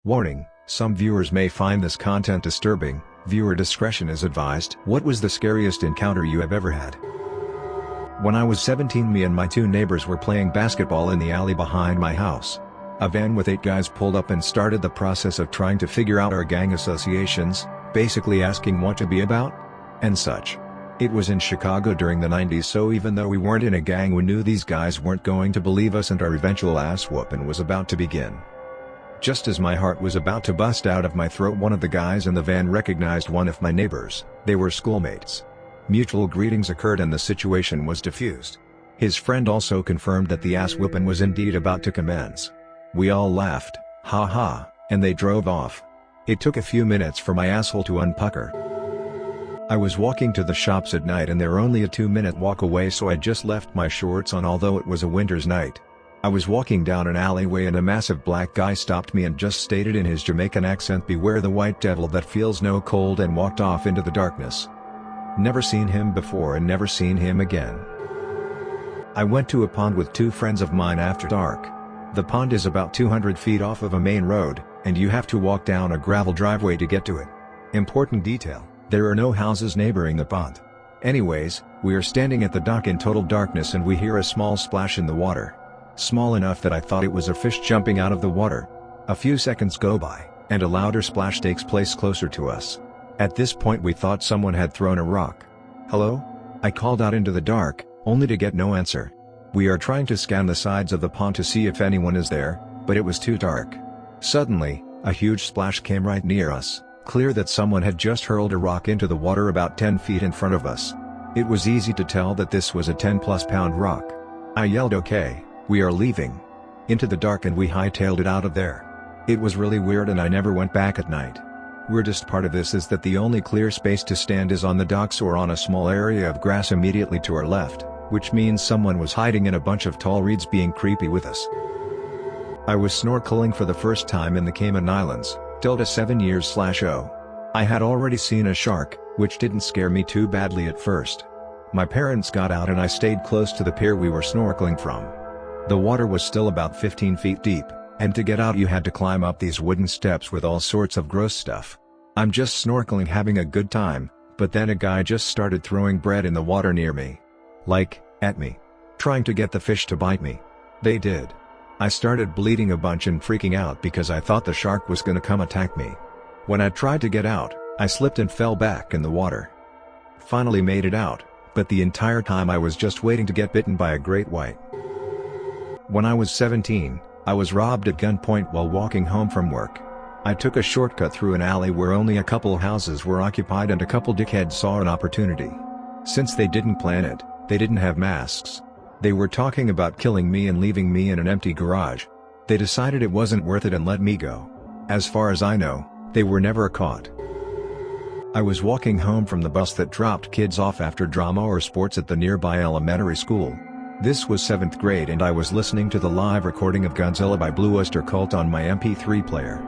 Warning, some viewers may find this content disturbing, viewer discretion is advised. What was the scariest encounter you have ever had? When I was 17, me and my two neighbors were playing basketball in the alley behind my house. A van with 8 guys pulled up and started the process of trying to figure out our gang associations, basically asking what to be about, and such. It was in Chicago during the 90s, so even though we weren't in a gang, we knew these guys weren't going to believe us and our eventual ass whooping was about to begin. Just as my heart was about to bust out of my throat, one of the guys in the van recognized one of my neighbors. They were schoolmates. Mutual greetings occurred and the situation was diffused. His friend also confirmed that the ass whooping was indeed about to commence. We all laughed, ha ha, and they drove off. It took a few minutes for my asshole to unpucker. I was walking to the shops at night and they're only a 2-minute walk away, so I just left my shorts on although it was a winter's night. I was walking down an alleyway and a massive black guy stopped me and just stated in his Jamaican accent, "Beware the white devil that feels no cold," and walked off into the darkness. Never seen him before and never seen him again. I went to a pond with 2 friends of mine after dark. The pond is about 200 feet off of a main road, and you have to walk down a gravel driveway to get to it. Important detail, there are no houses neighboring the pond. Anyways, we are standing at the dock in total darkness and we hear a small splash in the water. Small enough that I thought it was a fish jumping out of the water. A few seconds go by, and a louder splash takes place closer to us. At this point we thought someone had thrown a rock. "Hello?" I called out into the dark, only to get no answer. We are trying to scan the sides of the pond to see if anyone is there, but it was too dark. Suddenly, a huge splash came right near us, clear that someone had just hurled a rock into the water about 10 feet in front of us. It was easy to tell that this was a 10+ pound rock. I yelled, "Okay, we are leaving." Into the dark, and we hightailed it out of there. It was really weird and I never went back at night. Weirdest part of this is that the only clear space to stand is on the docks or on a small area of grass immediately to our left, which means someone was hiding in a bunch of tall reeds being creepy with us. I was snorkeling for the first time in the Cayman Islands, Delta 7 years/0. I had already seen a shark, which didn't scare me too badly at first. My parents got out and I stayed close to the pier we were snorkeling from. The water was still about 15 feet deep, and to get out you had to climb up these wooden steps with all sorts of gross stuff. I'm just snorkeling having a good time, but then a guy just started throwing bread in the water near me. Like, at me. Trying to get the fish to bite me. They did. I started bleeding a bunch and freaking out because I thought the shark was gonna come attack me. When I tried to get out, I slipped and fell back in the water. Finally made it out, but the entire time I was just waiting to get bitten by a great white. When I was 17, I was robbed at gunpoint while walking home from work. I took a shortcut through an alley where only a couple houses were occupied and a couple dickheads saw an opportunity. Since they didn't plan it, they didn't have masks. They were talking about killing me and leaving me in an empty garage. They decided it wasn't worth it and let me go. As far as I know, they were never caught. I was walking home from the bus that dropped kids off after drama or sports at the nearby elementary school. This was 7th grade and I was listening to the live recording of Godzilla by Blue Oyster Cult on my MP3 player.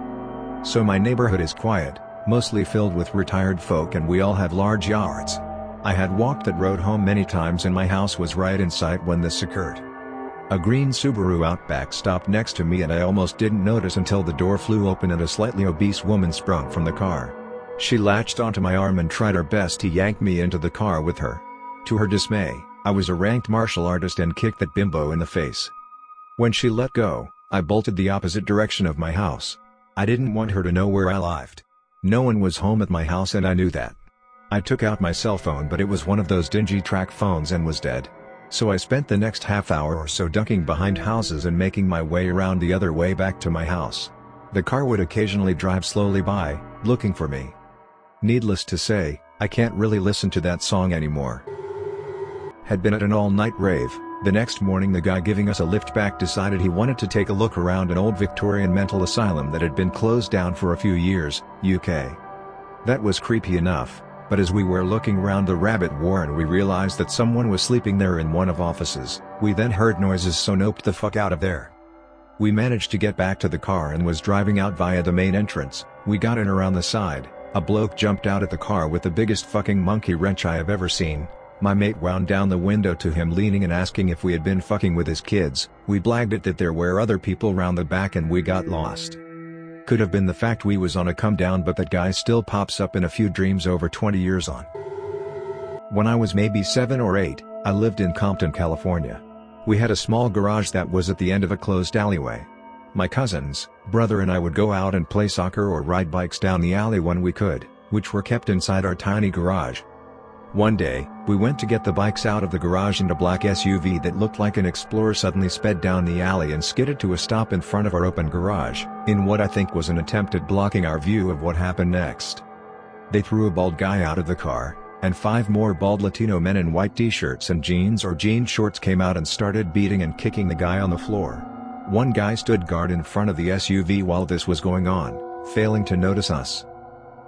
So my neighborhood is quiet, mostly filled with retired folk, and we all have large yards. I had walked that road home many times and my house was right in sight when this occurred. A green Subaru Outback stopped next to me and I almost didn't notice until the door flew open and a slightly obese woman sprung from the car. She latched onto my arm and tried her best to yank me into the car with her. To her dismay, I was a ranked martial artist and kicked that bimbo in the face. When she let go, I bolted the opposite direction of my house. I didn't want her to know where I lived. No one was home at my house and I knew that. I took out my cell phone, but it was one of those dingy track phones and was dead. So I spent the next half hour or so ducking behind houses and making my way around the other way back to my house. The car would occasionally drive slowly by, looking for me. Needless to say, I can't really listen to that song anymore. Had been at an all-night rave. The next morning the guy giving us a lift back decided he wanted to take a look around an old Victorian mental asylum that had been closed down for a few years, UK. That was creepy enough, but as we were looking around the rabbit warren we realized that someone was sleeping there in one of offices. We then heard noises, so noped the fuck out of there. We managed to get back to the car and was driving out via the main entrance. We got in around the side. A bloke jumped out at the car with the biggest fucking monkey wrench I have ever seen. My mate wound down the window to him, leaning and asking if we had been fucking with his kids. We blagged it that there were other people round the back and we got lost. Could have been the fact we was on a come down, but that guy still pops up in a few dreams over 20 years on. When I was maybe 7 or 8, I lived in Compton, California. We had a small garage that was at the end of a closed alleyway. My cousins, brother and I would go out and play soccer or ride bikes down the alley when we could, which were kept inside our tiny garage. One day, we went to get the bikes out of the garage and a black SUV that looked like an Explorer suddenly sped down the alley and skidded to a stop in front of our open garage, in what I think was an attempt at blocking our view of what happened next. They threw a bald guy out of the car, and 5 more bald Latino men in white t-shirts and jeans or jean shorts came out and started beating and kicking the guy on the floor. One guy stood guard in front of the SUV while this was going on, failing to notice us.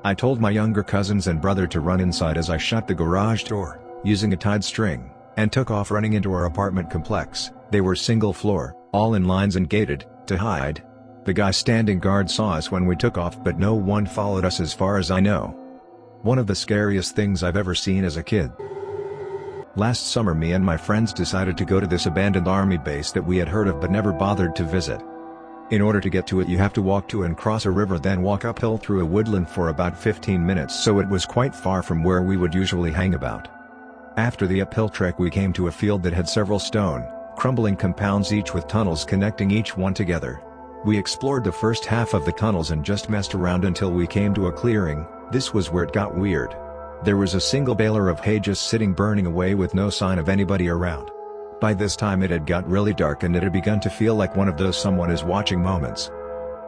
I told my younger cousins and brother to run inside as I shut the garage door, using a tied string, and took off running into our apartment complex. They were single floor, all in lines and gated, to hide. The guy standing guard saw us when we took off, but no one followed us as far as I know. One of the scariest things I've ever seen as a kid. Last summer me and my friends decided to go to this abandoned army base that we had heard of but never bothered to visit. In order to get to it you have to walk to and cross a river, then walk uphill through a woodland for about 15 minutes, so it was quite far from where we would usually hang about. After the uphill trek we came to a field that had several stone, crumbling compounds, each with tunnels connecting each one together. We explored the first half of the tunnels and just messed around until we came to a clearing. This was where it got weird. There was a single baler of hay just sitting burning away with no sign of anybody around. By this time it had got really dark and it had begun to feel like one of those someone is watching moments.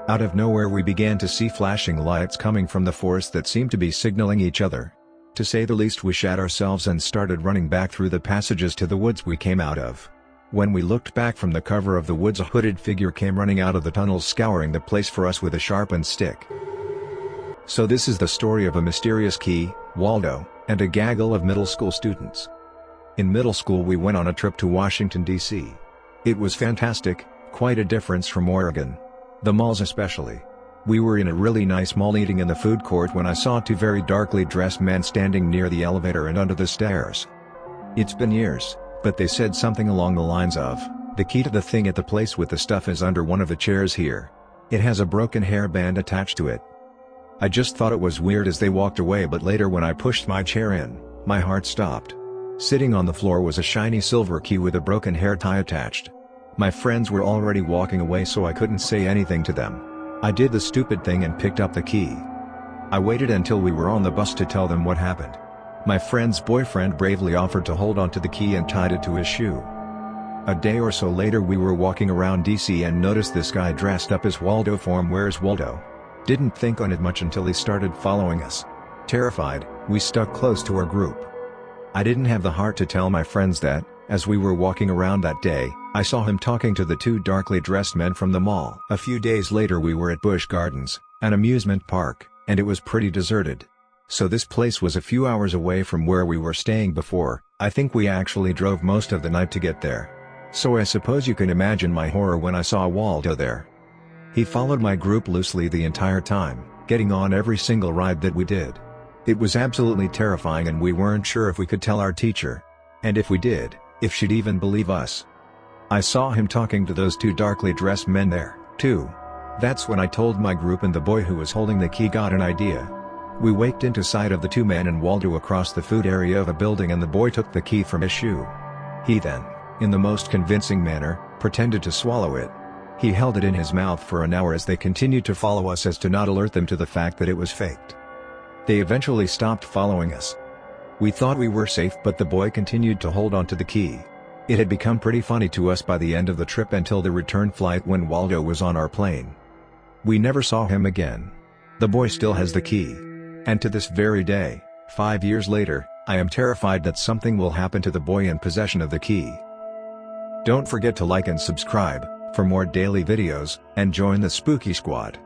Out of nowhere we began to see flashing lights coming from the forest that seemed to be signaling each other. To say the least, we shat ourselves and started running back through the passages to the woods we came out of. When we looked back from the cover of the woods, a hooded figure came running out of the tunnels, scouring the place for us with a sharpened stick. So this is the story of a mysterious key, Waldo, and a gaggle of middle school students. In middle school we went on a trip to Washington, D.C. It was fantastic, quite a difference from Oregon. The malls especially. We were in a really nice mall eating in the food court when I saw 2 very darkly dressed men standing near the elevator and under the stairs. It's been years, but they said something along the lines of, "The key to the thing at the place with the stuff is under one of the chairs here. It has a broken hairband attached to it." I just thought it was weird as they walked away, but later when I pushed my chair in, my heart stopped. Sitting on the floor was a shiny silver key with a broken hair tie attached. My friends were already walking away, so I couldn't say anything to them. I did the stupid thing and picked up the key. I waited until we were on the bus to tell them what happened. My friend's boyfriend bravely offered to hold onto the key and tied it to his shoe. A day or so later we were walking around DC and noticed this guy dressed up as Waldo from Where's Waldo? Didn't think on it much until he started following us. Terrified, we stuck close to our group. I didn't have the heart to tell my friends that, as we were walking around that day, I saw him talking to the 2 darkly dressed men from the mall. A few days later we were at Busch Gardens, an amusement park, and it was pretty deserted. So this place was a few hours away from where we were staying before. I think we actually drove most of the night to get there. So I suppose you can imagine my horror when I saw Waldo there. He followed my group loosely the entire time, getting on every single ride that we did. It was absolutely terrifying and we weren't sure if we could tell our teacher. And if we did, if she'd even believe us. I saw him talking to those 2 darkly dressed men there, too. That's when I told my group, and the boy who was holding the key got an idea. We waked into sight of the 2 men and Waldo across the food area of a building, and the boy took the key from his shoe. He then, in the most convincing manner, pretended to swallow it. He held it in his mouth for an hour as they continued to follow us, as to not alert them to the fact that it was faked. They eventually stopped following us. We thought we were safe, but the boy continued to hold on to the key. It had become pretty funny to us by the end of the trip until the return flight when Waldo was on our plane. We never saw him again. The boy still has the key. And to this very day, 5 years later, I am terrified that something will happen to the boy in possession of the key. Don't forget to like and subscribe for more daily videos, and join the Spooky Squad.